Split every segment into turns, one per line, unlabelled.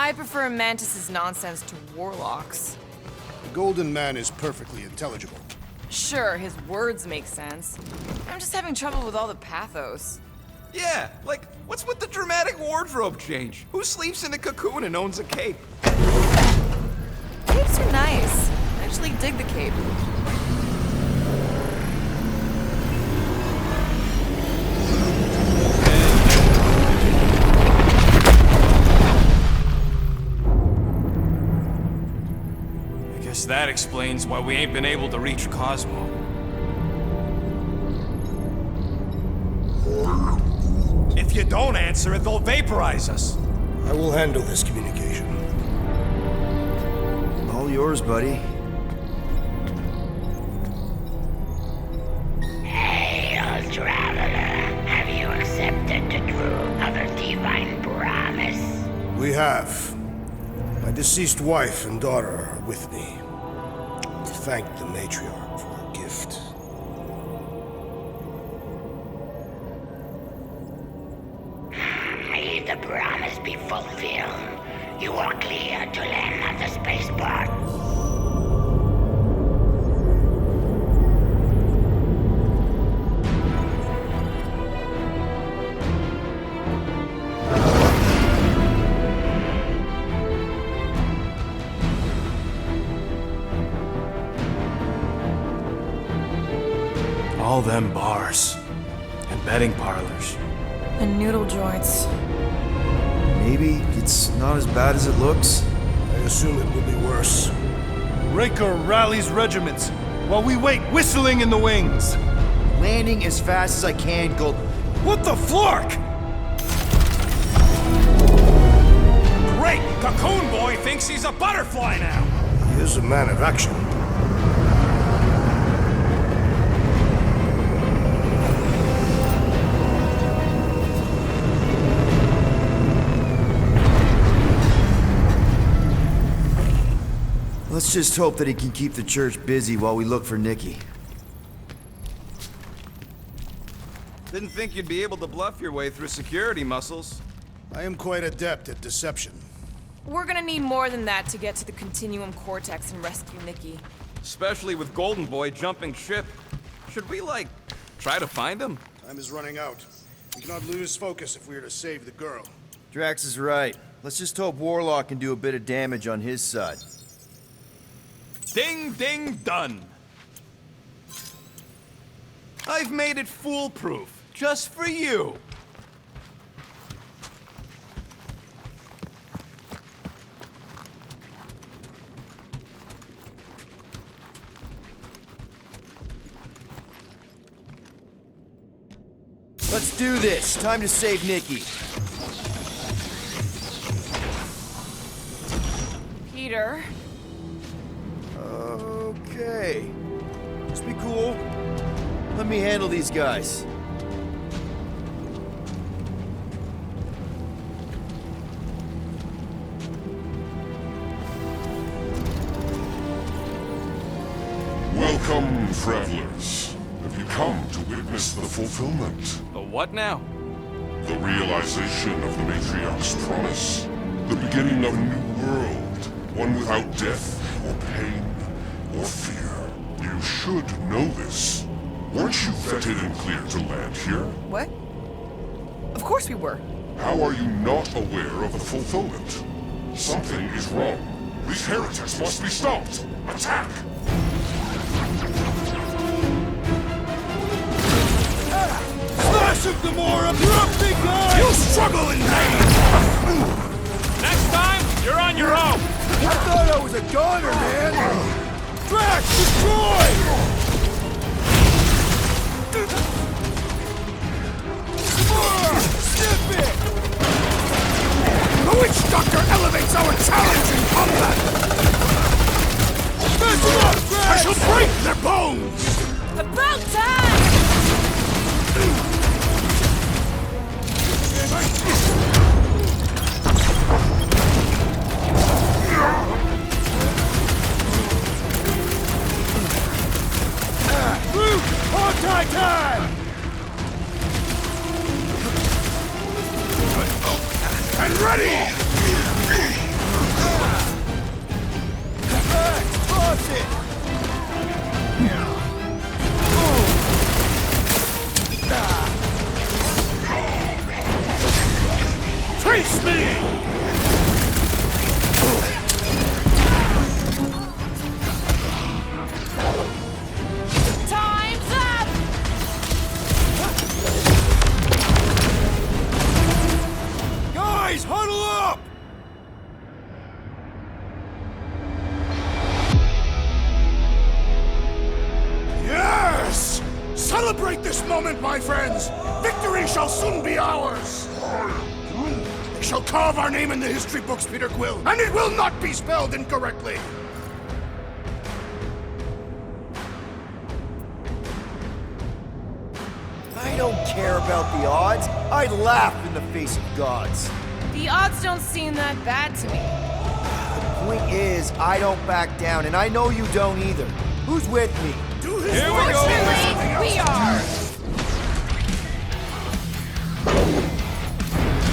I prefer Mantis's nonsense to Warlock's.
The Golden Man is perfectly intelligible.
Sure, his words make sense. I'm just having trouble with all the pathos.
Yeah, like, what's with the dramatic wardrobe change? Who sleeps in a cocoon and owns a cape?
Capes are nice. I actually dig the cape.
I guess that explains why we ain't been able to reach Cosmo. If you don't answer it, they'll vaporize us.
I will handle this communication.
All yours, buddy.
Hail, traveler. Have you accepted the truth of a divine promise?
We have. My deceased wife and daughter are with me. To thank the matriarch for her gift.
May the promise be fulfilled. You are clear to land at the spaceport.
All them bars and betting parlors.
And noodle joints.
Maybe it's not as bad as it looks.
I assume it will be worse.
Raker rallies regiments while we wait whistling in the wings.
Landing as fast as I can, Gold.
What the flark?
Great! Cocoon Boy thinks he's a butterfly now!
He is a man of action.
Let's just hope that he can keep the church busy while we look for Nikki.
Didn't think you'd be able to bluff your way through security muscles.
I am quite adept at deception.
We're gonna need more than that to get to the Continuum Cortex and rescue Nikki.
Especially with Golden Boy jumping ship. Should we, like, try to find him?
Time is running out. We cannot lose focus if we are to save the girl.
Drax is right. Let's just hope Warlock can do a bit of damage on his side.
Ding, ding, done. I've made it foolproof, just for you.
Let's do this. Time to save Nikki.
Peter.
Okay. Just be cool. Let me handle these guys.
Welcome, travelers. Have you come to witness the fulfillment?
The what now?
The realization of the Matriarch's promise. The beginning of a new world. One without death, or pain, or fear. You should know this. Weren't you vetted and cleared to land here?
What? Of course we were.
How are you not aware of the fulfillment? Something is wrong. These heretics must be stopped. Attack!
Slash him, Gamora! You're up, big guy!
You'll struggle in pain! Next time, you're on your own!
I thought I was a goner, man! Drax, destroy! Snip it!
The Witch Doctor elevates our challenge in combat!
Smash him up, Drax!
I shall break their bones!
About time!
Luke! Hawkeye time!
And ready!
moment, my friends! Victory shall soon be ours! They shall carve our name in the history books, Peter Quill, and it will not be spelled incorrectly!
I don't care about the odds. I laugh in the face of gods.
The odds don't seem that bad to me.
The point is, I don't back down, and I know you don't either. Who's with me?
Do his
Here we
worst
go.
and something else.
We are!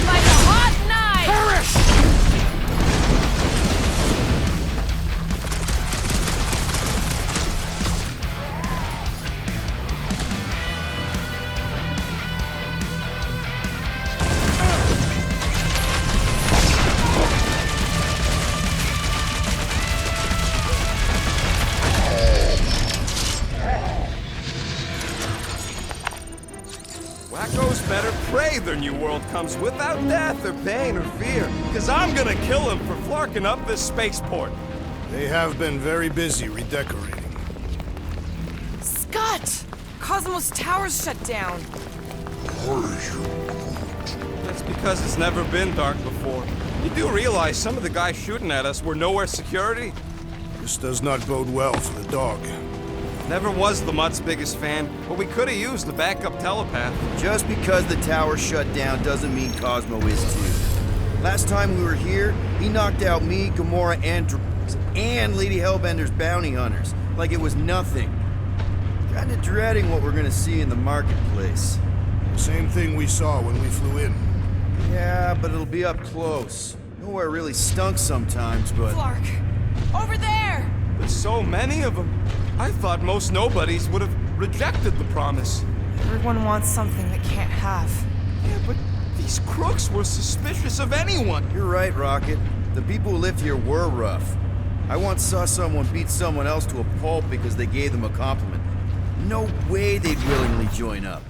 Like a hot knife!
Perish!
Wacko's better pray their new world comes without death or pain or fear. Cause I'm gonna kill him for flarking up this spaceport.
They have been very busy redecorating.
Scott! Cosmos Tower's shut down.
That's because it's never been dark before. You do realize some of the guys shooting at us were nowhere security?
This does not bode well for the dog.
Never was the Mutt's biggest fan, but we could have used the backup telepath.
Just because the tower shut down doesn't mean Cosmo is too. Last time we were here, he knocked out me, Gamora, and Lady Hellbender's bounty hunters, like it was nothing. Kinda dreading what we're gonna see in the marketplace.
Same thing we saw when we flew in.
Yeah, but it'll be up close. Nowhere really stunk sometimes, but...
Clark! Over there!
There's so many of them. I thought most nobodies would have rejected the promise.
Everyone wants something they can't have.
Yeah, but these crooks were suspicious of anyone.
You're right, Rocket. The people who lived here were rough. I once saw someone beat someone else to a pulp because they gave them a compliment. No way they'd willingly join up.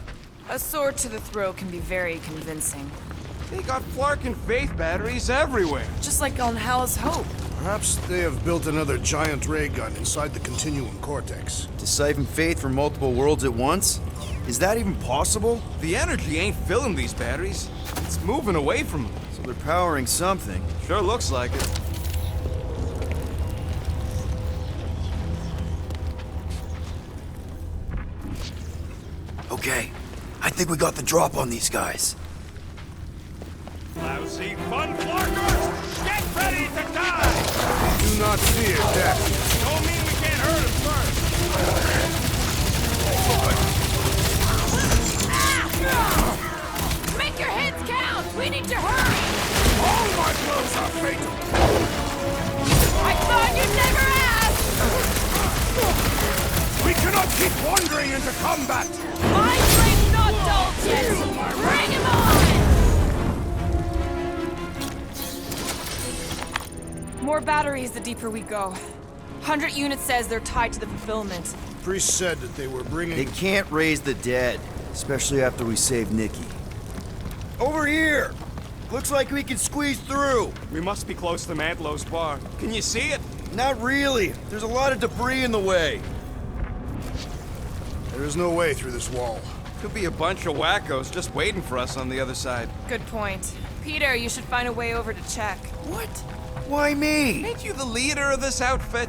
A sword to the throat can be very convincing.
They got Flark and Faith batteries everywhere.
Just like on Hala's Hope.
Perhaps they have built another giant ray gun inside the Continuum Cortex.
To siphon faith from multiple worlds at once? Is that even possible?
The energy ain't filling these batteries. It's moving away from them.
So they're powering something.
Sure looks like it.
Okay, I think we got the drop on these guys.
Lousy fun Flarkers! Get ready to die!
Do not fear death.
Don't mean we can't hurt him first.
Make your hits count! We need to hurry!
All my blows are fatal.
I thought you'd never ask!
We cannot keep wandering into combat.
My train's not dull, Jets! Bring him on! More batteries the deeper we go. 100 units says they're tied to the fulfillment.
Priest said that they were bringing...
They can't raise the dead, especially after we save Nikki. Over here! Looks like we can squeeze through.
We must be close to Mantlow's bar. Can you see it?
Not really. There's a lot of debris in the way.
There is no way through this wall.
Could be a bunch of wackos just waiting for us on the other side.
Good point. Peter, you should find a way over to check.
What? Why me?
Ain't you the leader of this outfit?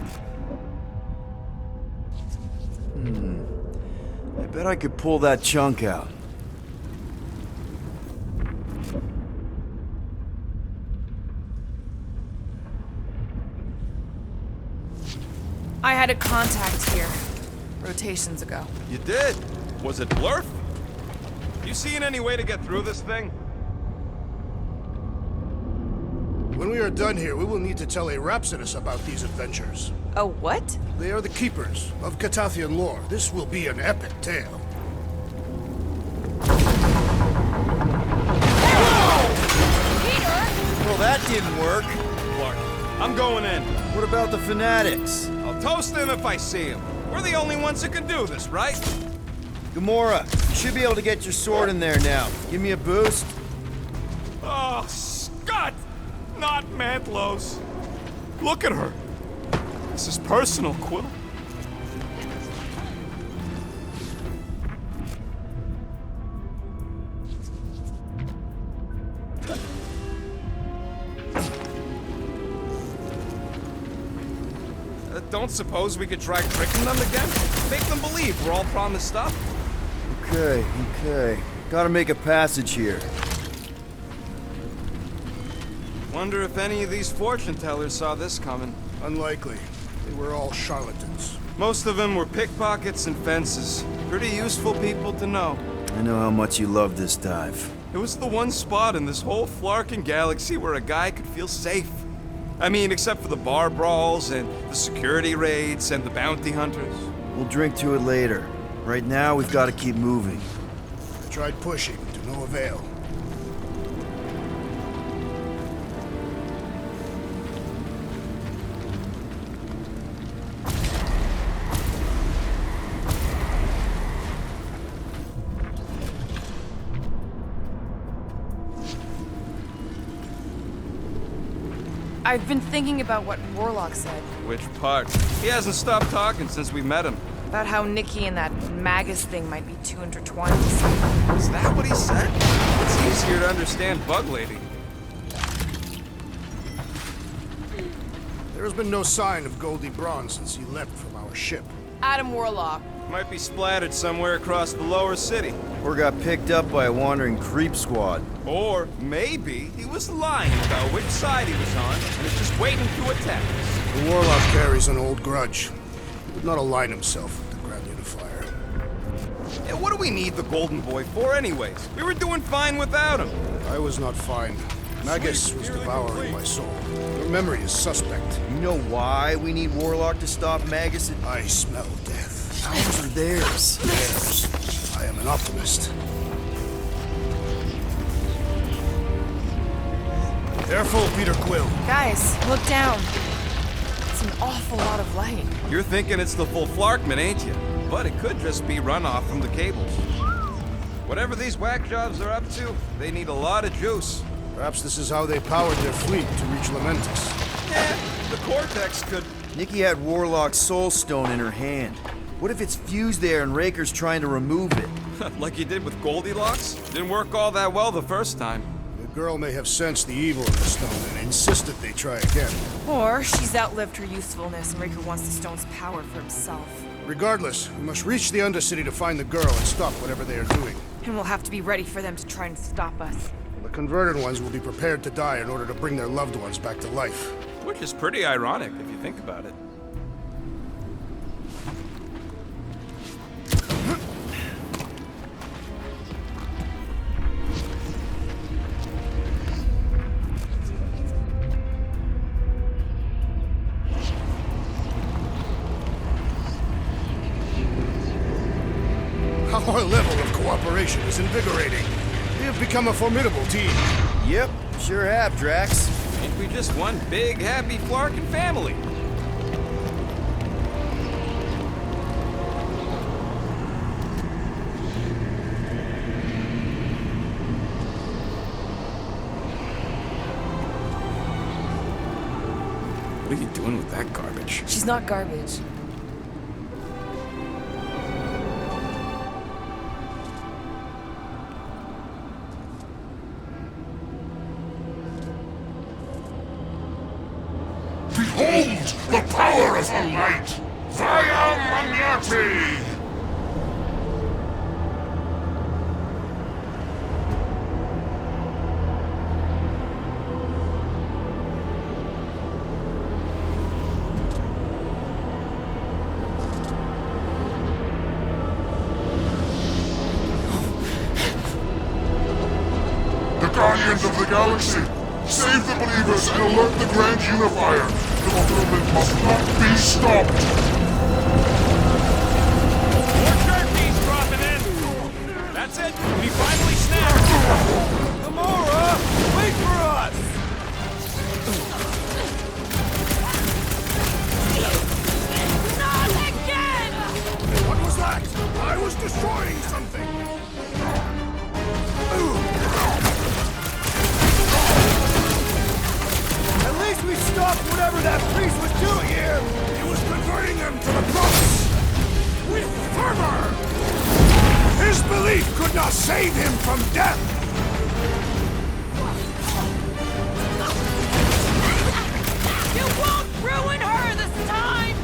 I bet I could pull that chunk out.
I had a contact here. Rotations ago.
You did? Was it Blurf? You seen any way to get through this thing?
When we are done here, we will need to tell a Rhapsodus about these adventures.
A what?
They are the keepers of Catathian lore. This will be an epic tale.
Peter!
Well, that didn't work.
Clark, I'm going in.
What about the fanatics?
I'll toast them if I see them. We're the only ones who can do this, right?
Gamora, you should be able to get your sword in there now. Give me a boost.
Oh, Scott! Not Mantlow's. Look at her. This is personal, Quill. don't suppose we could try tricking them again? Make them believe we're all promised stuff?
Okay. Gotta make a passage here.
Wonder if any of these fortune tellers saw this coming.
Unlikely. They were all charlatans.
Most of them were pickpockets and fences. Pretty useful people to know.
I know how much you love this dive.
It was the one spot in this whole Flarkin galaxy where a guy could feel safe. I mean, except for the bar brawls and the security raids and the bounty hunters.
We'll drink to it later. Right now, we've got to keep moving.
I tried pushing, to no avail.
I've been thinking about what Warlock said.
Which part? He hasn't stopped talking since we met him.
About how Nikki and that Magus thing might be too intertwined.
Is that what he said? It's easier to understand Bug Lady.
There has been no sign of Goldie Braun since he left from our ship.
Adam Warlock.
Might be splattered somewhere across the lower city.
Or got picked up by a wandering creep squad.
Or maybe he was lying about which side he was on and is just waiting to attack us.
The Warlock carries an old grudge. He would not align himself with the Grand Unifier.
Yeah, what do we need the Golden Boy for anyways? We were doing fine without him.
I was not fine. Magus was devouring my soul. Your memory is suspect.
You know why we need Warlock to stop Magus?
I smell death.
Ours or theirs?
Theirs. I am an optimist. Careful, Peter Quill.
Guys, look down. It's an awful lot of light.
You're thinking it's the full Flarkman, ain't you? But it could just be runoff from the cables. Whatever these whack jobs are up to, they need a lot of juice.
Perhaps this is how they powered their fleet to reach Lamentus.
Yeah, the Cortex could...
Nikki had Warlock's soul stone in her hand. What if it's fused there and Raker's trying to remove it?
like you did with Goldilocks? Didn't work all that well the first time.
The girl may have sensed the evil in the stone and insisted they try again.
Or she's outlived her usefulness and Raker wants the stone's power for himself.
Regardless, we must reach the Undercity to find the girl and stop whatever they are doing.
And we'll have to be ready for them to try and stop us.
The converted ones will be prepared to die in order to bring their loved ones back to life.
Which is pretty ironic if you think about it.
Our level of cooperation is invigorating. We have become a formidable team.
Yep, sure have, Drax.
Ain't we just one big, happy Flarkin family? What are you doing with that garbage?
She's not garbage.
Behold the power of the light! Via Magnati! The Guardians of the Galaxy! Save the believers and alert the Grand Unifier! The fulfillment must not be stopped!
More turkeys dropping in! That's it! We finally snapped!
Gamora, wait for us!
Not again!
What was that? I was destroying something!
At least we stopped whatever that priest was doing here!
He was converting them to the promise! With fervor! His belief could not save him from death!
You won't ruin her this time!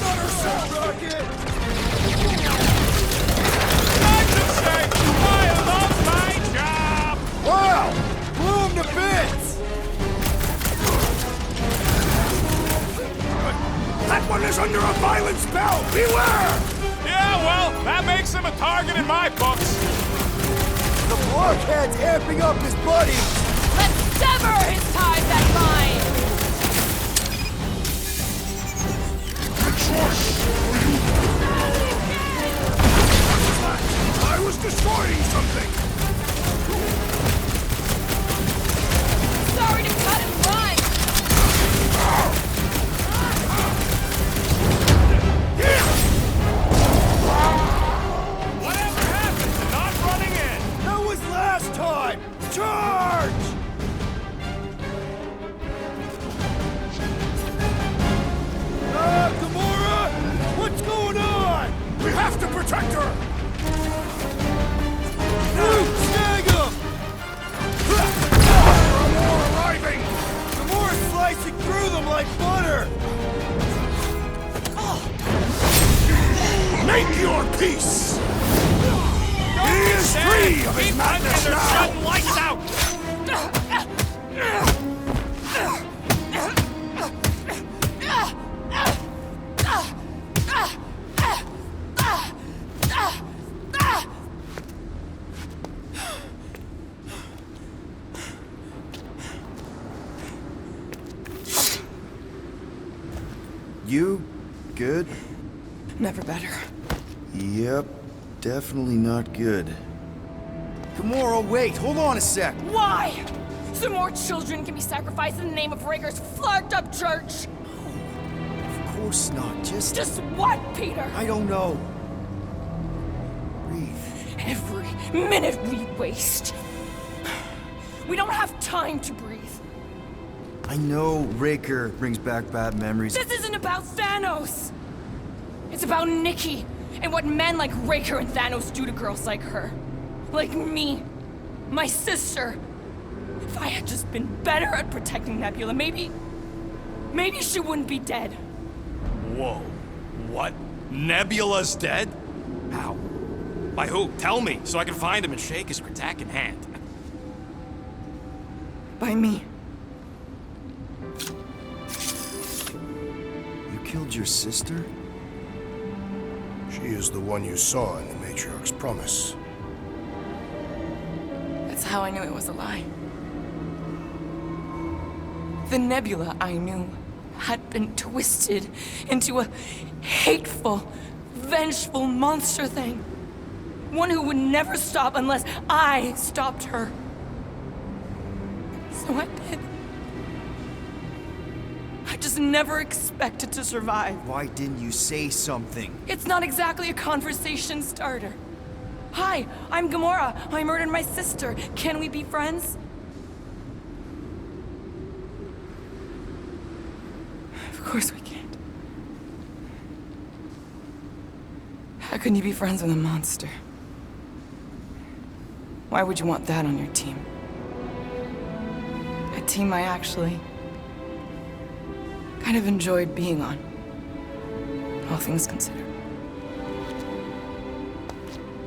Not our shot, Rocket! Wow! Blew him to bits!
That one is under a violent spell! Beware!
Yeah, well, that makes him a target in my books.
The blockhead's amping up his buddies!
Let's sever his ties that bind!
I was destroying something!
Sorry to cut and run!
Whatever happened to not running in?
That was last time! Charge! Gamora! What's going on?
We have to protect her!
Dude, snag him!
More arriving!
Gamora's slicing through them like butter!
Make your peace! He is free of his madness now!
Shutting lights out!
You good?
Never better.
Yep, definitely not good. Gamora, wait! Hold on a sec!
Why? So more children can be sacrificed in the name of Raker's flagged up church?
Of course not,
Just what, Peter?
I don't know. Breathe.
Every minute we waste. We don't have time to breathe.
I know Raker brings back bad memories.
This isn't about Thanos. It's about Nikki and what men like Raker and Thanos do to girls like her. Like me. My sister. If I had just been better at protecting Nebula, maybe she wouldn't be dead.
Whoa. What? Nebula's dead? How? By who? Tell me, so I can find him and shake his Kratak in hand.
By me.
You killed your sister?
She is the one you saw in the Matriarch's promise.
That's how I knew it was a lie. The Nebula I knew had been twisted into a hateful, vengeful monster thing. One who would never stop unless I stopped her. So I did. I just never expected to survive.
Why didn't you say something?
It's not exactly a conversation starter. Hi, I'm Gamora. I murdered my sister. Can we be friends? Of course we can't. How can you be friends with a monster? Why would you want that on your team? A team I actually kind of enjoyed being on, all things considered.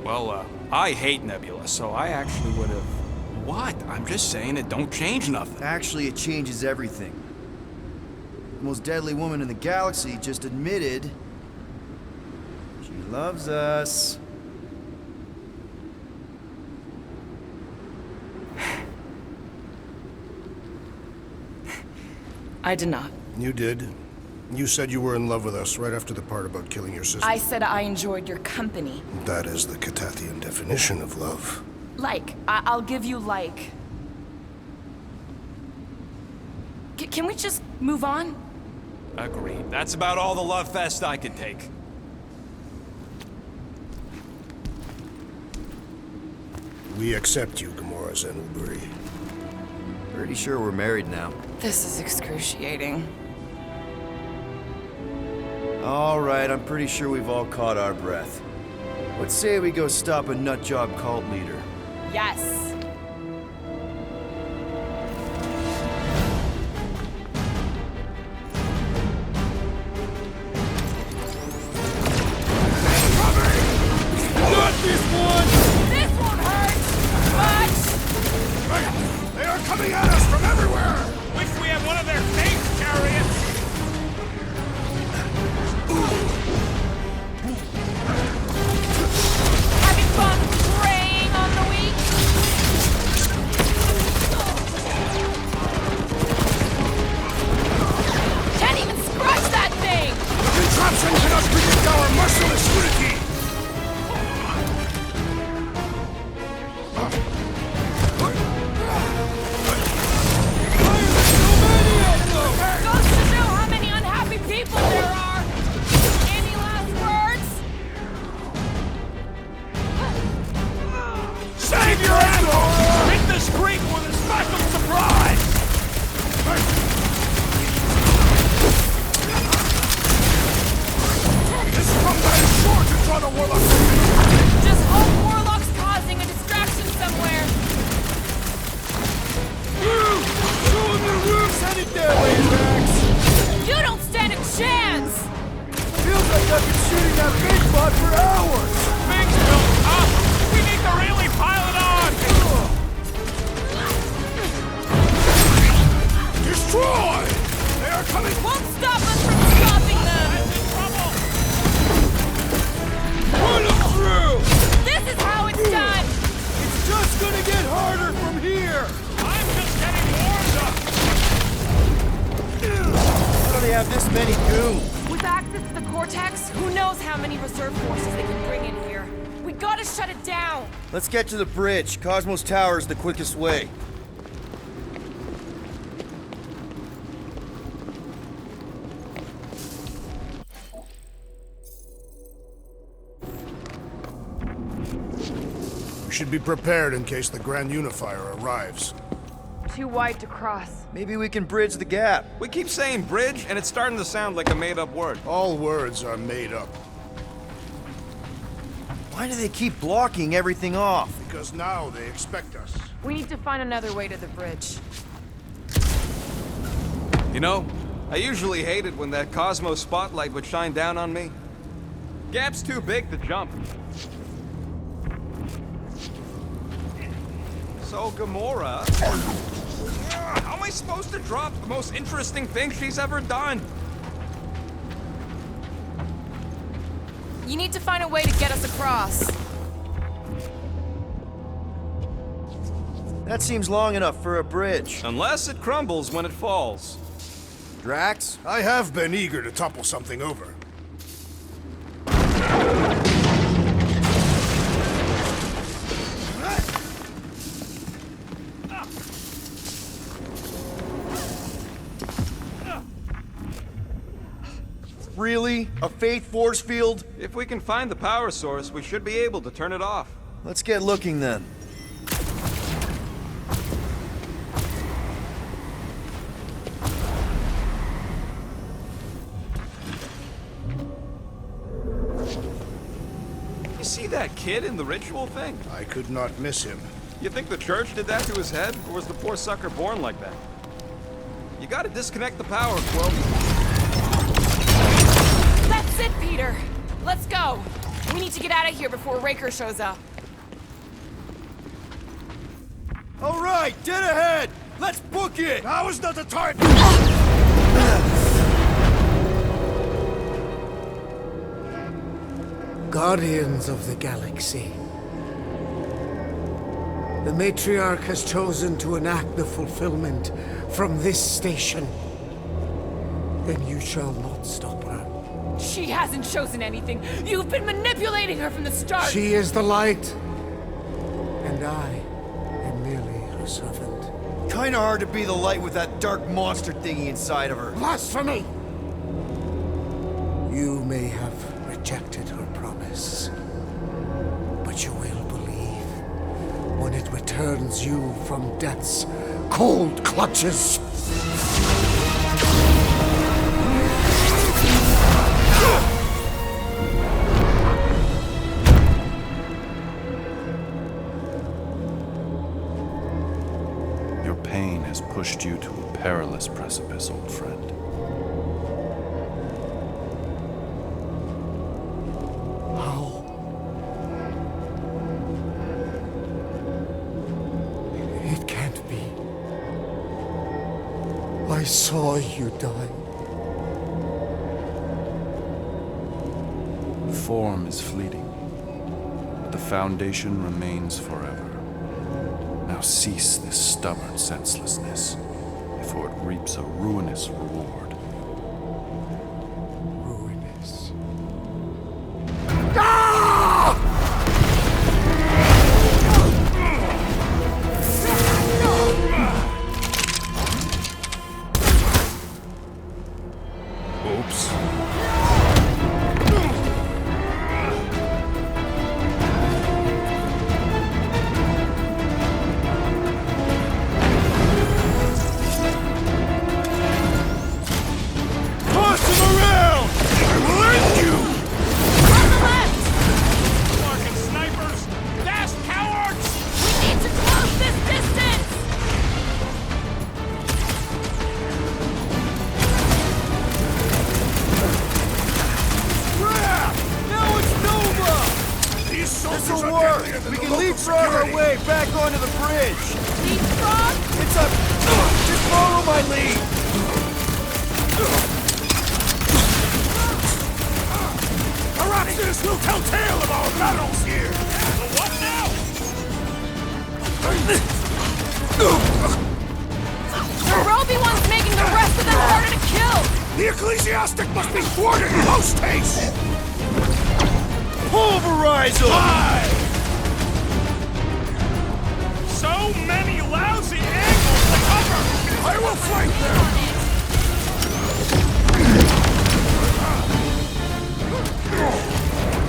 Well, I hate Nebula, so I actually would have... What? I'm just saying it don't change nothing.
Actually, it changes everything. The most deadly woman in the galaxy just admitted she loves us.
I did not.
You did. You said you were in love with us right after the part about killing your sister.
I said I enjoyed your company.
That is the Catathian definition of love.
Like, I'll give you like. Can we just move on?
Agreed. That's about all the love fest I could take.
We accept you, Gamora Zenoburi.
Pretty sure we're married now.
This is excruciating.
All right, I'm pretty sure we've all caught our breath. Let's say we go stop a nutjob cult leader.
Yes.
Unity!
Goes to show how many unhappy people there are! Any last words?
Save your ass! Hit the street with a special surprise!
This combat is sure to draw the warlocks.
Just hope Warlock's causing a distraction somewhere.
Show him your roots! Send it that way, Max!
You don't stand a chance!
Feels like I've been shooting that big bot for hours!
Things built up! We need to really pile it on!
Destroy! They are coming!
Won't stop us from stopping them!
Put him through!
This is how it's done!
It's just gonna get harder from here!
I'm just getting warmed up!
How do they have this many goons?
With access to the Cortex, who knows how many reserve forces they can bring in here? We gotta shut it down!
Let's get to the bridge. Cosmos Tower is the quickest way.
We should be prepared in case the Grand Unifier arrives.
Too wide to cross.
Maybe we can bridge the gap.
We keep saying bridge, and it's starting to sound like a made-up word.
All words are made up,
Why do they keep blocking everything off?
because now they expect us.
We need to find another way to the bridge.
You know, I usually hated when that Cosmos spotlight would shine down on me. Gap's too big to jump. So, Gamora... How am I supposed to drop the most interesting thing she's ever done?
You need to find a way to get us across.
That seems long enough for a bridge.
Unless it crumbles when it falls.
Drax?
I have been eager to topple something over.
Really? A faith force field?
If we can find the power source, we should be able to turn it off.
Let's get looking then.
You see that kid in the ritual thing?
I could not miss him.
You think the church did that to his head, or was the poor sucker born like that? You gotta disconnect the power, Quill.
That's it, Peter! Let's go! We need to get out of here before Raker shows up.
All right, dead ahead! Let's book it!
Now is not the time!
Guardians of the Galaxy. The Matriarch has chosen to enact the fulfillment from this station. And you shall not stop her.
She hasn't chosen anything. You've been manipulating her from the start.
She is the light. And I am merely her servant.
Kinda hard to be the light with that dark monster thingy inside of her.
Blasphemy! You may have rejected her promise, but you will believe when it returns you from death's cold clutches.
Your pain has pushed you to a perilous precipice, old friend.
How? It can't be. I saw you die.
Form is fleeting, but the foundation remains forever. Now cease this stubborn senselessness, before it reaps a ruinous reward.
Ruinous.
This'll
soldiers are
work!
deadlier than
We
the
can
local
leapfrog our
security.
way back onto the bridge!
Leapfrog?
It's a... Just follow my lead!
Perhaps this will tell tale of our battles here!
What now?
The Roby one's making the rest of them harder to kill!
The ecclesiastic must be thwarted post haste!
Pulverize them!
So many lousy angles to cover!
I will flank them!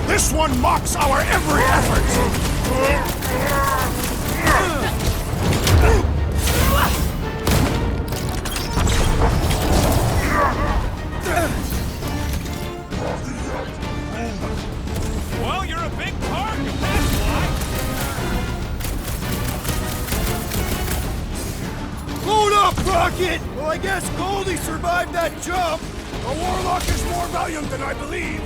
This one mocks our every effort!
Well, you're a big target, that's why.
Load up, Rocket! Well, I guess Goldie survived that jump!
The warlock is more valiant than I believed!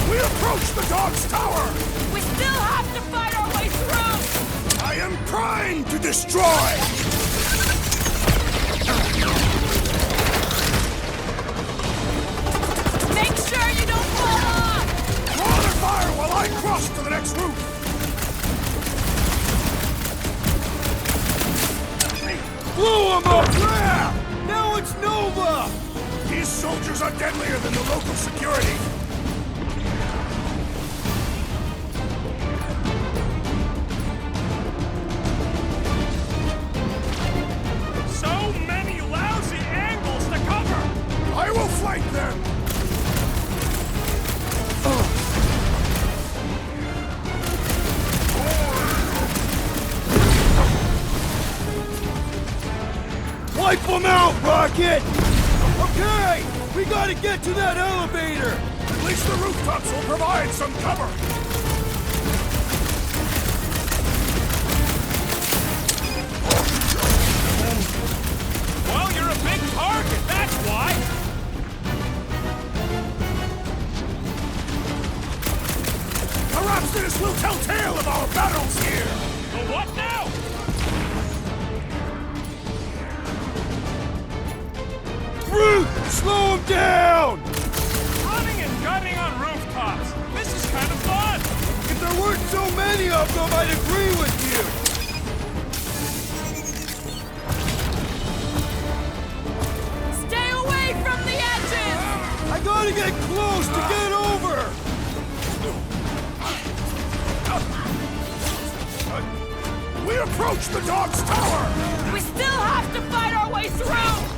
We approach the dog's tower!
We still have to fight our way through!
I am trying to destroy!
Make sure you don't fall off!
Draw their fire while I cross to the next roof!
Blew him up! Yeah! Now it's Nova!
These soldiers are deadlier than the local security!
So many lousy angles to cover!
I will flank them!
Wipe them out, Rocket! Okay! We gotta get to that elevator!
At least the rooftops will provide some cover!
Well, you're a big target, that's why.
Perhaps this will tell tale of our battles here!
The what now?
Root! Slow him down!
Running and gunning on rooftops. This is kind of fun.
If there weren't so many of them, I'd agree with you!
Stay away from the edges!
I gotta get close to get over!
We approach the dog's tower!
We still have to fight our way through!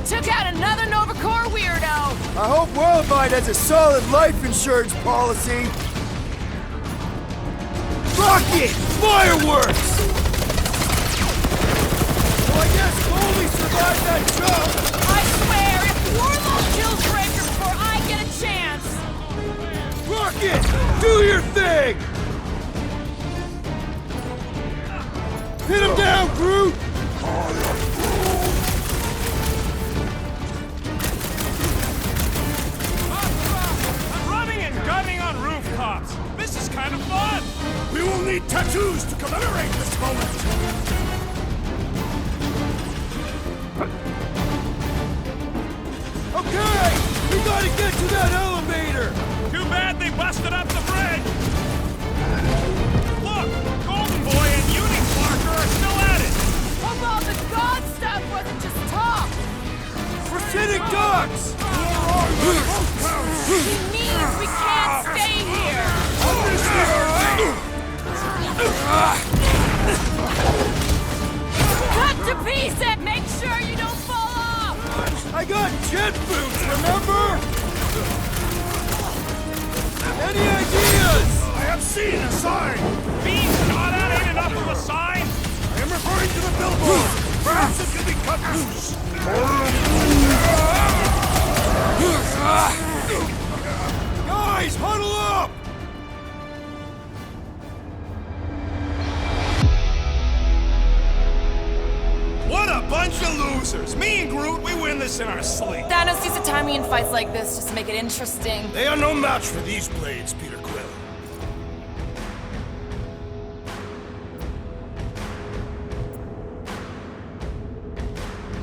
Took out another Nova Corps weirdo!
I hope Worldwide has a solid life insurance policy! Rocket! Fireworks! Well, I guess Goldie survived that jump!
I swear, if Warlock kills Raker before I get a chance!
Rocket! Do your thing! Hit him down, Groot!
I'm running and gunning on rooftops. This is kind of fun.
We will need tattoos to commemorate this moment!
Okay! We gotta get to that elevator!
Too bad they busted up the bridge. Look, Golden Boy and Uniparker are still at it.
Hope all the god stuff wasn't just talk!
We're sitting ducks!
He means we can't stay here! Cut to pieces! Make sure you don't fall off!
I got jet boots, remember? Any ideas?
I have seen a sign!
Being shot at ain't enough of a sign.
I am referring to the billboard! Perhaps it can be cut loose!
Guys, huddle up!
What a bunch of losers!
losers. Me and Groot, we win this in our sleep.
Thanos used to time me in fights like this just to make it interesting.
They are no match for these blades, Peter Quill.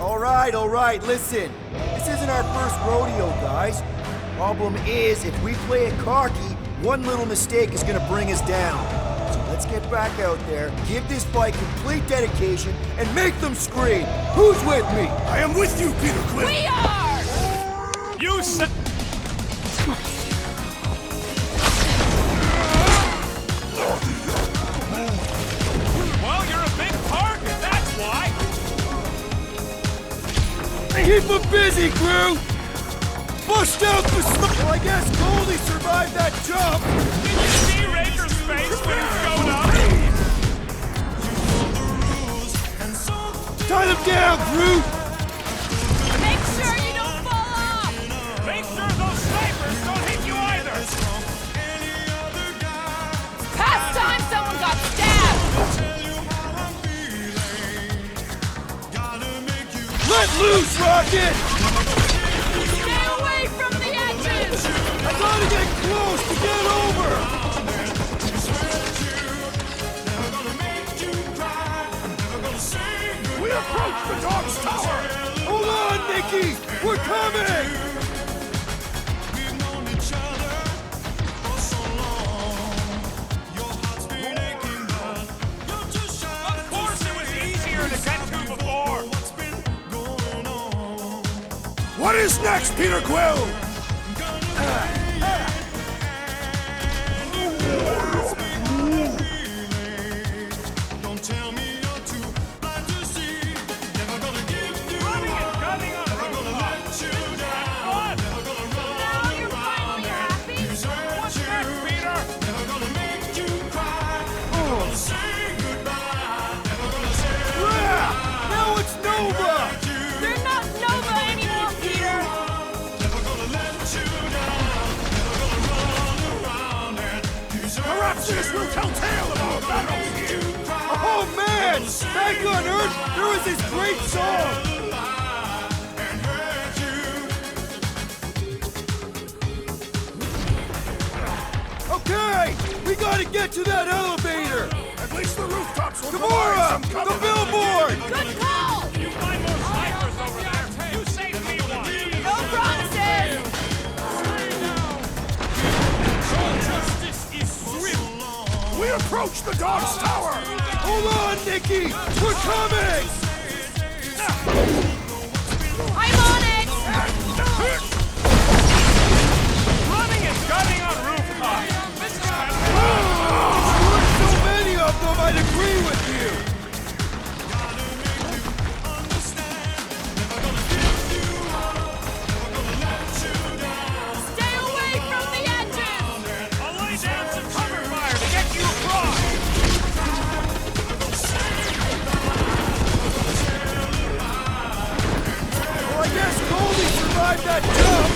All right, listen. This isn't our first rodeo, guys. Problem is, if we play it cocky, one little mistake is gonna bring us down. So let's get back out there, give this fight complete dedication, and make them scream. Who's with me?
I am with you, Peter Quill.
We are!
You said... Well, you're a big target, that's why.
Keep him busy, Groot! Bust out the Well, I guess Goldie survived that jump!
Did you see Raker's face when he showed up?
Tie them down, Groot!
Make sure you don't fall off!
Make sure those snipers don't hit you either.
Past time someone got stabbed!
Let loose, Rocket!
Stay away from the edges!
I gotta get close to get over!
We approach the dog's tower!
Hold on, Nikki! We're coming!
Of course it was easier to get to before.
What is next, Peter Quill?
Running and gunning on rooftops. What?
Now you're finally happy?
What's next, Peter?
Now it's Nova!
They're not Nova anymore, Peter!
Perhaps this will tell tale of our battles here!
Oh man! Back on Earth, there was this great song! Okay! We gotta get to that elevator!
At least the rooftops will provide
Gamora!
some cover.
The billboard!
Good call!
You find more snipers over there. You saved me one.
No promises!
Justice is swift.
We approach the dog's tower!
Hold on, Nikki! We're coming!
I'm on it!
Running and gunning on rooftops.
So many of them, I'd agree with you!
Stay away from the edges!
I'll lay down some cover fire to get you across.
Well, I guess Goldie survived that jump!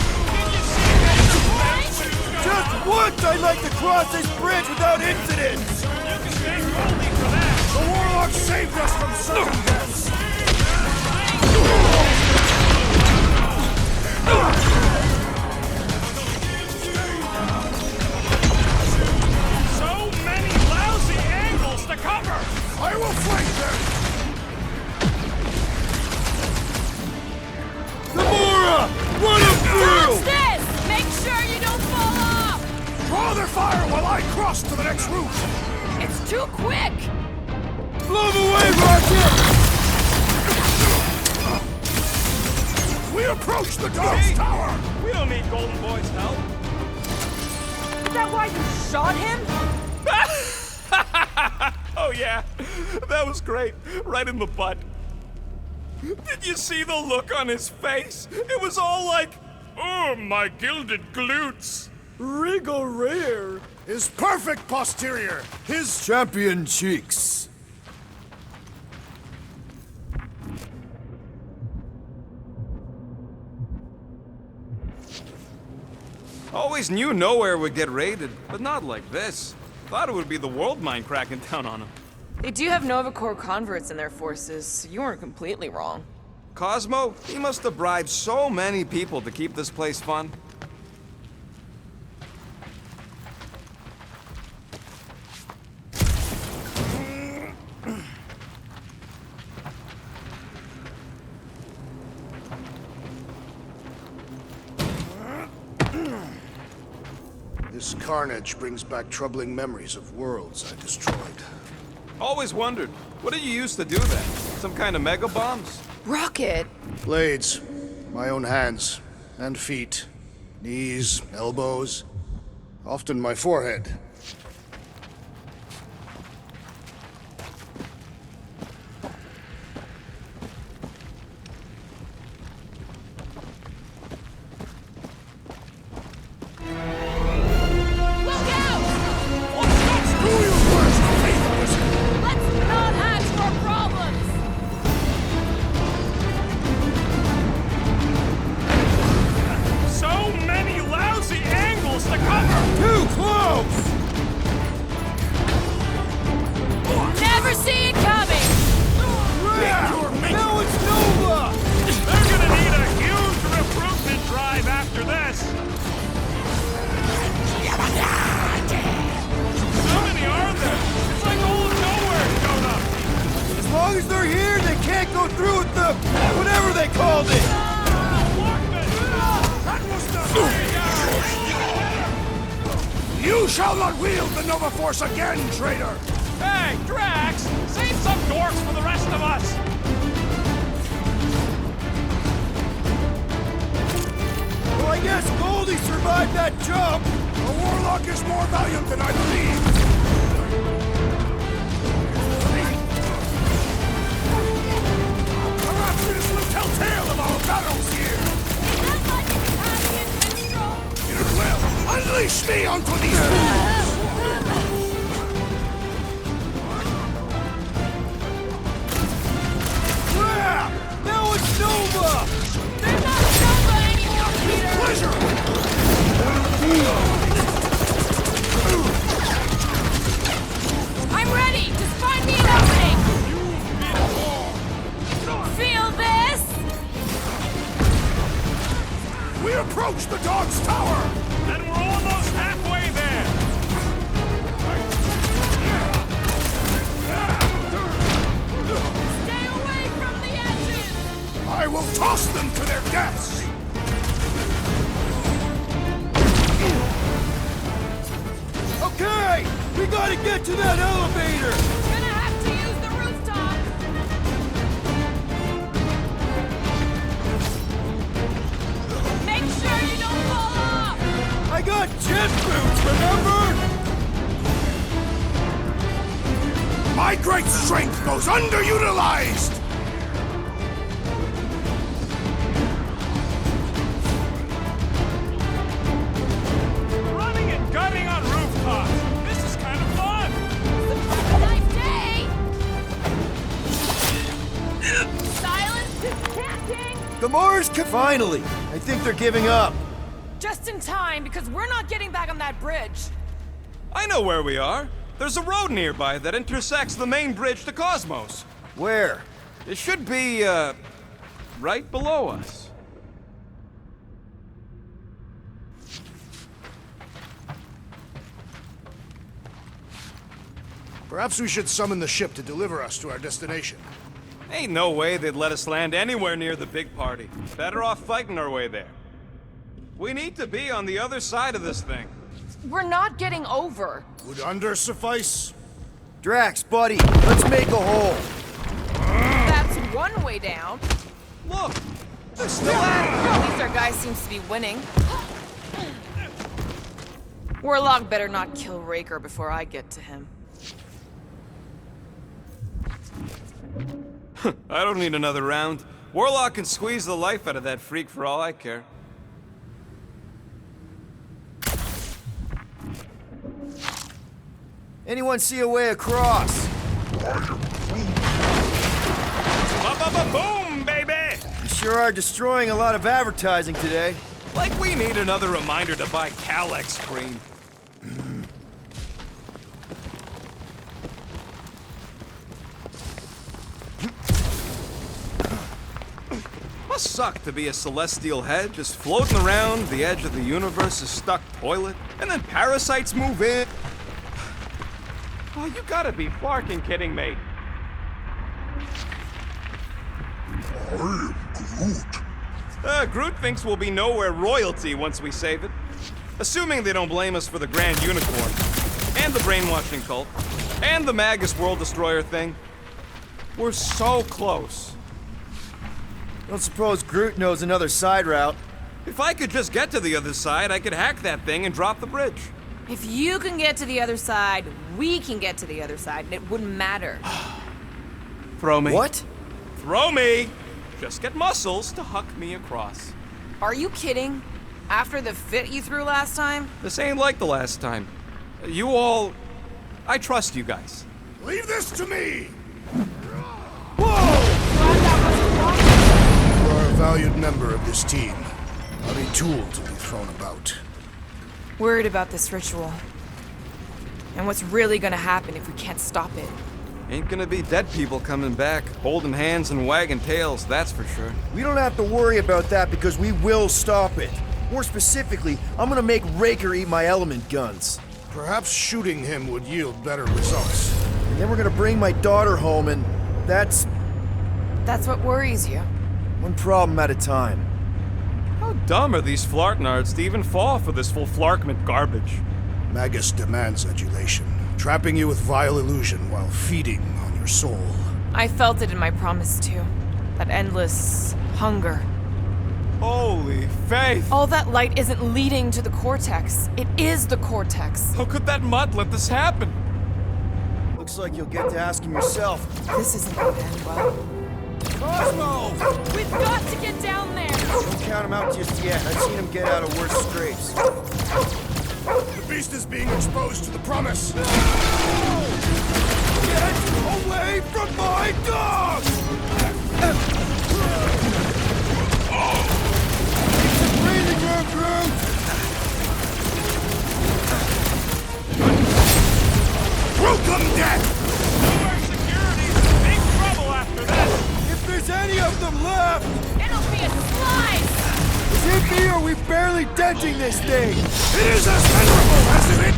Just once I'd like to cross this bridge without incident!
You can thank Goldie for that.
The Warlock saved us from certain deaths!
So many lousy angles to cover.
I will flank them!
Gamora! Run him
Watch
through!
this! Make sure you don't fall off!
Draw their fire while I cross to the next roof!
It's too quick!
Blow them away, Rocket!
We approach the dog's tower!
We don't need Golden Boy's help.
Is that why you shot him?
Oh yeah, that was great. Right in the butt. Did you see the look on his face? It was all like, oh, my gilded glutes.
Regal rear!
His perfect posterior! His
Champion cheeks!
Always knew nowhere would get raided, but not like this. Thought it would be the world mine cracking down on them.
They do have Nova Corps converts in their forces, so you weren't completely wrong.
Cosmo, he must have bribed so many people to keep this place fun.
This carnage brings back troubling memories of worlds I destroyed.
Always wondered, what did you use to do that? Some kind of mega bombs?
Rocket!
Blades. My own hands. And feet. Knees, elbows. Often my forehead. You shall not wield the Nova Force again, traitor!
Hey, Drax! Save some dorks for the rest of us!
Well, I guess Goldie survived that jump!
A warlock is more valiant than I believe! Perhaps this will tell tale of our battles here! It will! Unleash me onto these fools!
Crap! Now it's Nova!
They're not Nova anymore, Peter!
Pleasure!
I'm ready! Just find me an opening! Feel this?
We approach the dog's tower!
And we're almost halfway there!
Stay away from the edges!
I will toss them to their deaths!
Okay! We gotta get to that elevator!
Gonna have to use the rooftop! Make sure you don't fall off!
I got jet boots, remember?
My great strength goes underutilized!
Running and gunning on rooftops! This is kind of fun!
Nice day! Silence is chanting!
Gamora's
Finally! I think they're giving up.
Just in time, because we're not getting back on that bridge.
I know where we are. There's a road nearby that intersects the main bridge to Cosmos.
Where?
It should be, right below us.
Perhaps we should summon the ship to deliver us to our destination.
Ain't no way they'd let us land anywhere near the big party. Better off fighting our way there. We need to be on the other side of this thing.
We're not getting over.
Would under suffice?
Drax, buddy, let's make a hole.
That's one way down.
Look! They're still at it!
At least our guy seems to be winning. Warlock better not kill Raker before I get to him.
I don't need another round. Warlock can squeeze the life out of that freak for all I care.
Anyone see a way across?
Ba-ba-ba-boom, baby!
You sure are destroying a lot of advertising today.
Like we need another reminder to buy Calex cream. must suck to be a celestial head just floating around the edge of the universe's stuck toilet, and then parasites move in. Oh, you gotta be flarking kidding me.
I am Groot.
Groot thinks we'll be nowhere royalty once we save it. Assuming they don't blame us for the Grand Unicorn, and the brainwashing cult, and the Magus World Destroyer thing. We're so close.
Don't suppose Groot knows another side route.
If I could just get to the other side, I could hack that thing and drop the bridge.
If you can get to the other side, we can get to the other side, and it wouldn't matter.
Throw me.
What?
Throw me! Just get muscles to huck me across.
Are you kidding? After the fit you threw last time?
This ain't like the last time. You all... I trust you guys.
Leave this to me!
Glad that wasn't wrong.
You are a valued member of this team, not a tool to be thrown about.
Worried about this ritual. And what's really gonna happen if we can't stop it.
Ain't gonna be dead people coming back, holding hands and wagging tails, that's for sure.
We don't have to worry about that because we will stop it. More specifically, I'm gonna make Raker eat my element guns.
Perhaps shooting him would yield better results.
And then we're gonna bring my daughter home and that's
That's what worries you.
one problem at a time.
How dumb are these flartnards to even fall for this full flarkment garbage?
Magus demands adulation, trapping you with vile illusion while feeding on your soul.
I felt it in my promise too. That endless hunger.
Holy faith!
All that light isn't leading to the cortex. It is the cortex.
How could that mud let this happen?
Looks like you'll get to ask him yourself.
This isn't going to end well.
Cosmo!
We've got to get down there!
Don't count him out just yet. I've seen him get out of worse scrapes.
The beast is being exposed to the promise.
Get away from my dog! Breathing room, Groot!
Welcome, death!
Security's in big trouble after this.
If there's any of them left,
It'll be a slice!
is it me or are we barely denting this thing?
It is as venerable as if it...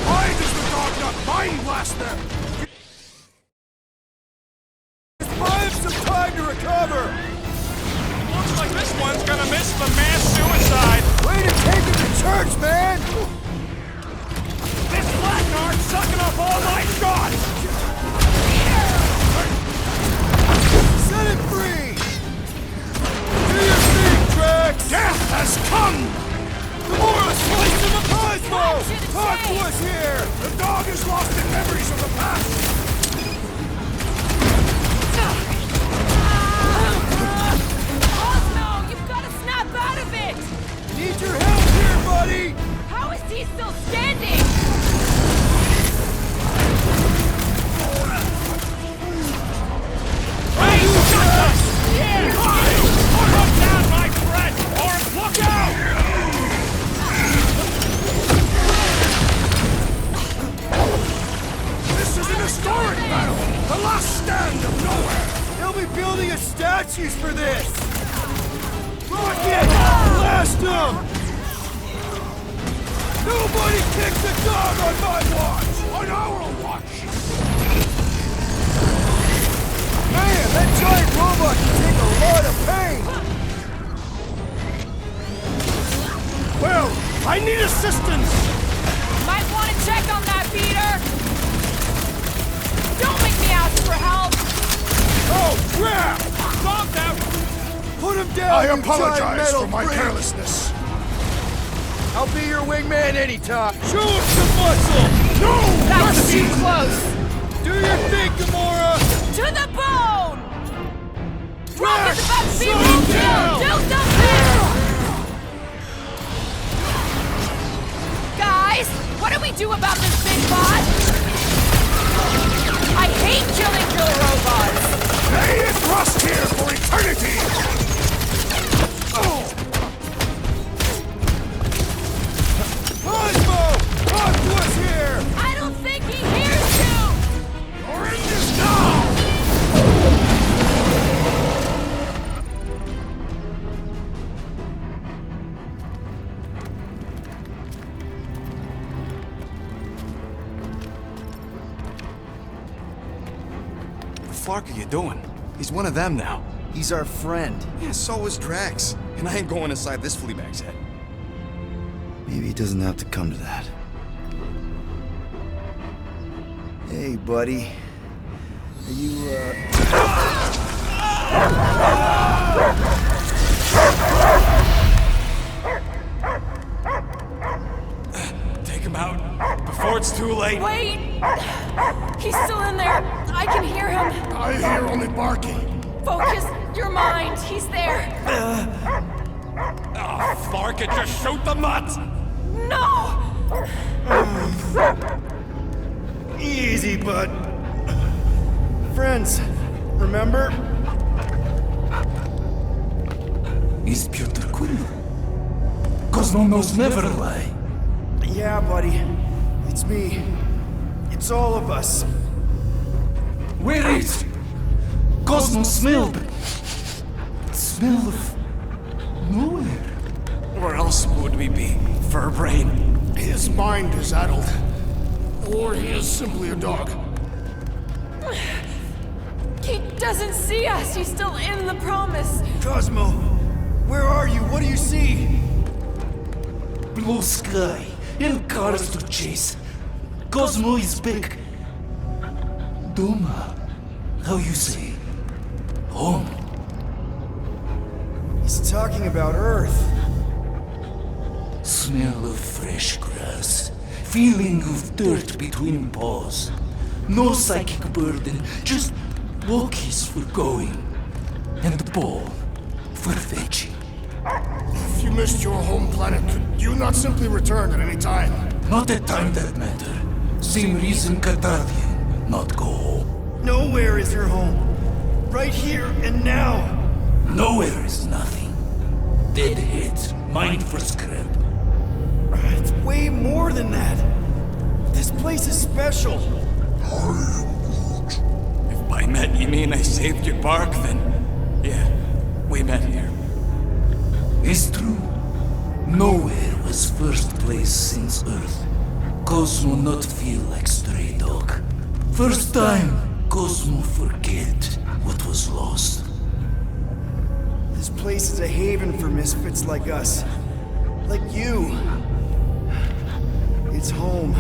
Why does the dog not mind blast them?
I have some time to recover!
Looks like this one's gonna miss the mass suicide.
Way to take it to church, man!
This blackguard's sucking up all my shots.
Set it free! Do your thing, Drax!
Death has come!
Gamora, slice him a Cosmo! Talk to us here!
The dog is lost in memories of the past!
Cosmo, you've got to snap out of it!
Need your help here, buddy!
How is he still standing?
Hey, shut up! Yeah! Put down, my friend, or look out!
This is an historic battle! The last stand of nowhere!
They'll be building us statues for this! Rocket! Blast them! Nobody kicks a dog on my watch!
On our watch!
Man, that giant robot can take a lot of pain!
Well, I need assistance!
Might want to check on that, Peter! Don't make me ask for help!
Oh, crap!
Dog's out!
Put him down,
I
you giant
apologize
metal
for my
freak.
carelessness.
I'll be your wingman anytime! Show him some muscle!
No!
That's too close!
Do your thing, Gamora!
To the bone!
Drax,
Rocket's about to be
slow him
killed!
down!
Do something! Guys, what do we do about this big bot? I hate killing killer robots!
Lay it rust here for eternity!
Cosmo! Talk to us here!
I don't think
Flark are you doing? He's one of them now.
He's our friend.
Yeah, so is Drax. And I ain't going inside this fleabag's head.
Maybe it doesn't have to come to that. Hey, buddy. Are you,
Take him out before it's too late.
Wait! He's still in there. I can hear him.
I hear only barking.
Focus your mind. He's there.
Oh, Flark, it just shoot the nuts!
No!
Easy, bud. Friends, remember?
Is Peter Quill? Cosmo knows never lie.
Yeah, buddy. It's me. It's all of us.
Where is Cosmo smelled? Smell of nowhere.
Where else would we be? Furbrain.
His mind is addled. Or he is simply a dog.
He doesn't see us. He's still in the promise.
Cosmo, where are you? What do you see?
Blue sky and cars to chase. Cosmo is back. Doma, how you say? Home.
He's talking about Earth.
Smell of fresh grass. Feeling of dirt between paws. No psychic burden, just walkies for going. And the ball for fetching.
If you missed your home planet, could you not simply return at any time?
Not a time that matter. Same reason Katardian, not go home.
Nowhere is your home. Right here and now.
Nowhere is nothing. Dead heads, mind for scrap.
It's way more than that. This place is special.
If by met you mean I saved your bark, then yeah, we met here.
It's true. Nowhere was first place since Earth. Cosmo not feel like stray dog. First time, Cosmo forget what was lost.
This place is a haven for misfits like us. Like you. It's home.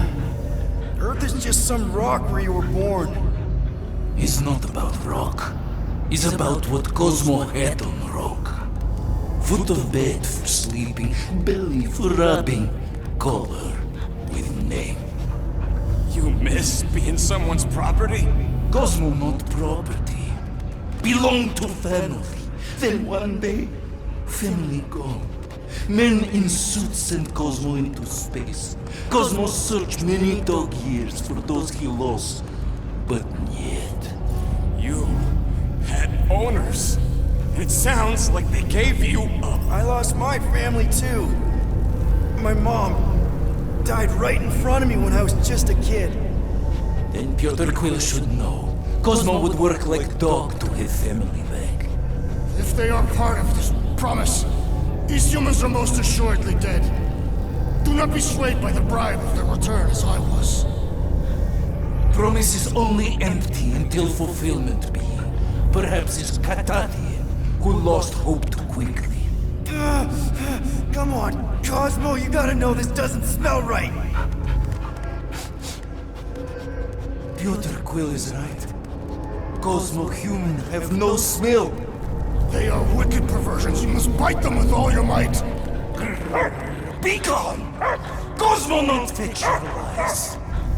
Earth is just some rock where you were born.
It's not about rock. It's about what Cosmo had on rock. Foot of bed for sleeping, belly for rubbing, color with name.
You miss being someone's property?
Cosmo not property. Belong to family. Then one day, family gone. Men in suits sent Cosmo into space. Cosmo searched many dog years for those he lost. But yet...
You had owners. It sounds like they gave you up.
I lost my family too. My mom died right in front of me when I was just a kid.
Then Piotr Quill should know. Cosmo would work like dog to have family back.
If they are part of this promise, these humans are most assuredly dead. Do not be swayed by the bribe of their return as I was.
Promise is only empty until fulfillment be. Perhaps it's Katadian who lost hope too quickly.
Come on, Cosmo, you gotta know this doesn't smell right.
Piotr Quill is right. Cosmo human have no smell.
They are wicked perversions. You must bite them with all your might.
Be gone! Cosmo not fetch your lies.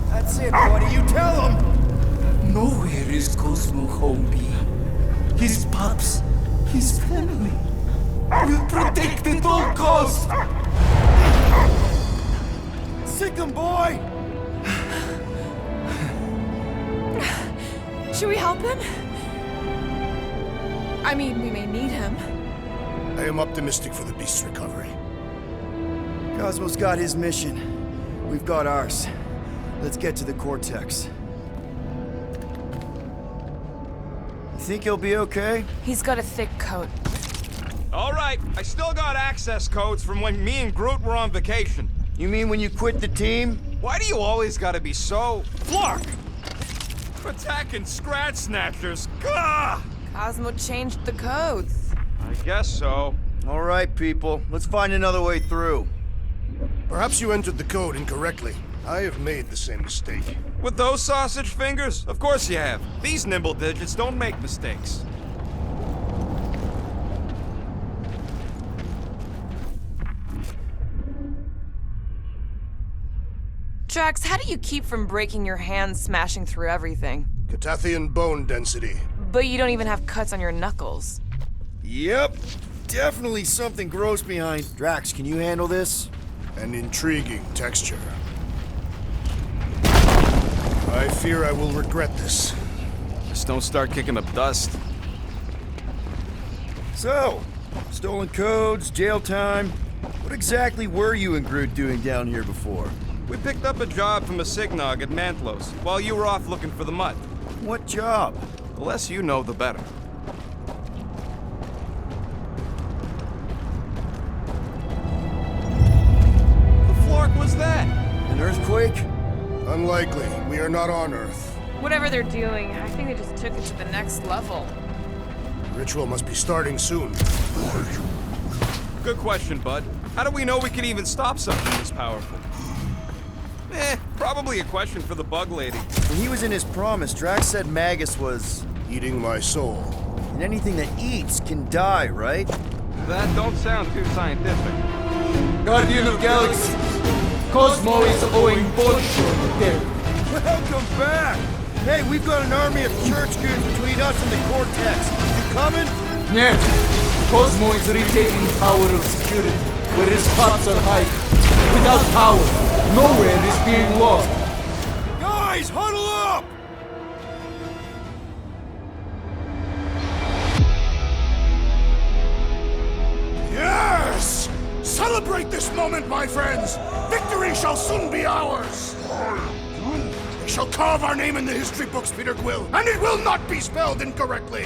That's it, buddy. You tell him.
Nowhere is Cosmo home be. His pups, his family, will protect at all costs.
Sick him, boy.
Should we help him? I mean, we may need him.
I am optimistic for the beast's recovery.
Cosmo's got his mission. We've got ours. Let's get to the Cortex. You think he'll be okay?
He's got a thick coat.
All right, I still got access codes from when me and Groot were on vacation.
You mean when you quit the team?
Why do you always gotta be so... Flark! Attacking Scratch Snatchers. Gah!
Cosmo changed the codes.
I guess so.
All right, people. Let's find another way through.
Perhaps you entered the code incorrectly. I have made the same mistake.
With those sausage fingers? Of course you have. These nimble digits don't make mistakes.
Drax, how do you keep from breaking your hands smashing through everything?
Catathian bone density.
But you don't even have cuts on your knuckles.
Yep. Definitely something gross behind. Drax, can you handle this?
An intriguing texture. I fear I will regret this.
Just don't start kicking up dust.
So, stolen codes, jail time. What exactly were you and Groot doing down here before?
We picked up a job from a Signog at Mantlos, while you were off looking for the mud.
What job?
The less you know, the better. The flork was that?
An earthquake?
Unlikely. We are not on Earth.
Whatever they're doing, I think they just took it to the next level.
The ritual must be starting soon.
Good question, bud. How do we know we can even stop something this powerful? Probably a question for the bug lady.
When he was in his promise, Drax said Magus was...
Eating my soul.
And anything that eats can die, right?
That don't sound too scientific.
Guardian of Galaxies, Cosmo is owing Bolshoi death.
Welcome back! Hey, we've got an army of church goons between us and the Cortex. You coming?
Yes, Cosmo is retaining power of security, where his cops are hiding. Without power, nowhere is being lost.
Guys, huddle up!
Yes! Celebrate this moment, my friends! Victory shall soon be ours! They shall carve our name in the history books, Peter Quill, and it will not be spelled incorrectly!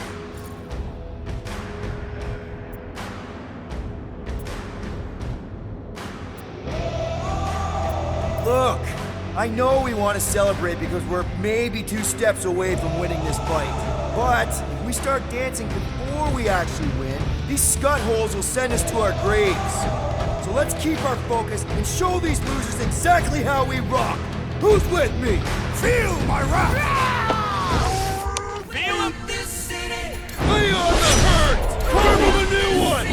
Look, I know we want to celebrate because we're maybe 2 steps away from winning this fight. But if we start dancing before we actually win, these scut holes will send us to our graves. So let's keep our focus and show these losers exactly how we rock. Who's with me?
Feel my wrath!
Feel him?
Lay on the hurt! Carve him a new one!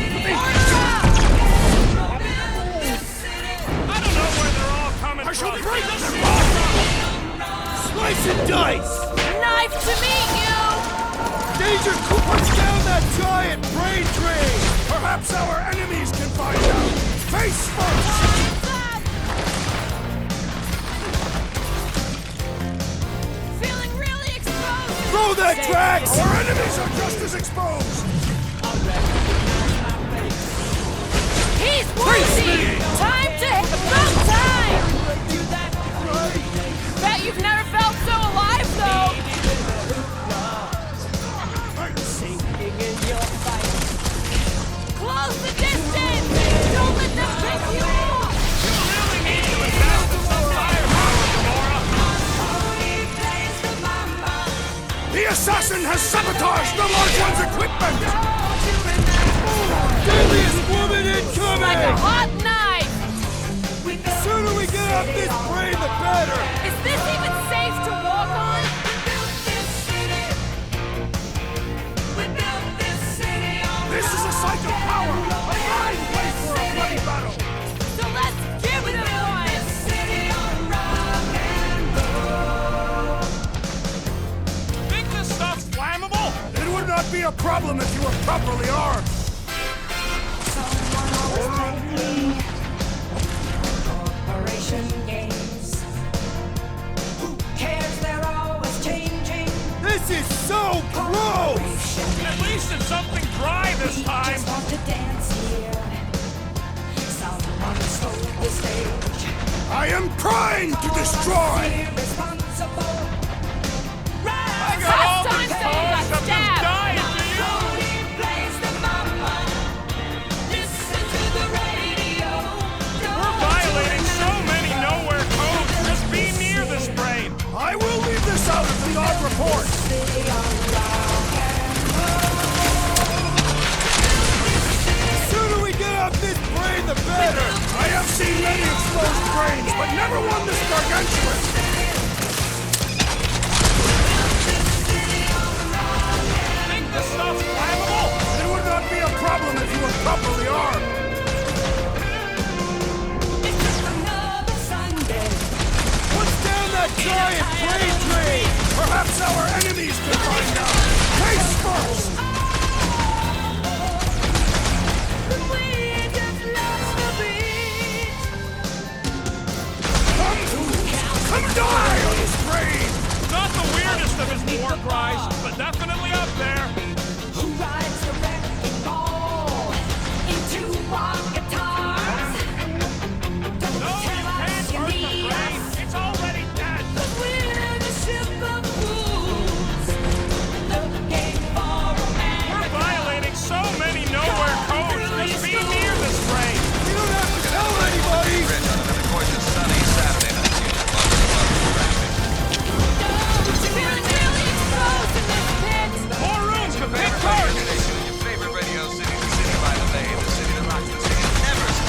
I don't know where they're all coming
I shall
from.
break them!
Slice and dice!
Knife to meet you!
Danger! Punch down that giant brain drain!
Perhaps our enemies can find out! Face first!
Feeling really exposed!
Throw that, Drax!
Our enemies are just as exposed!
He's worthy! Time to hit about time! Bet you've never felt so alive, though! Close the distance! Don't let them pick you off!
You really need to establish some firepower, Gamora!
The assassin has sabotaged the Large One's equipment!
Deadliest woman incoming!
Like a hot knife!
The sooner we get off this brain, the better!
Is this even safe to walk on?
This is a site of power! A fine place for a bloody battle!
So let's give them one!
Think this stuff's flammable?
It would not be a problem if you were properly armed!
This is so gross!
At least it's something dry this time.
I am primed to destroy!
I got all
Last time
this
someone got
hose of them
stabbed.
dying, We're violating so many nowhere codes. Just be near this brain.
I will leave this out of the God giant brain drain! Perhaps our enemies can find out! Face first!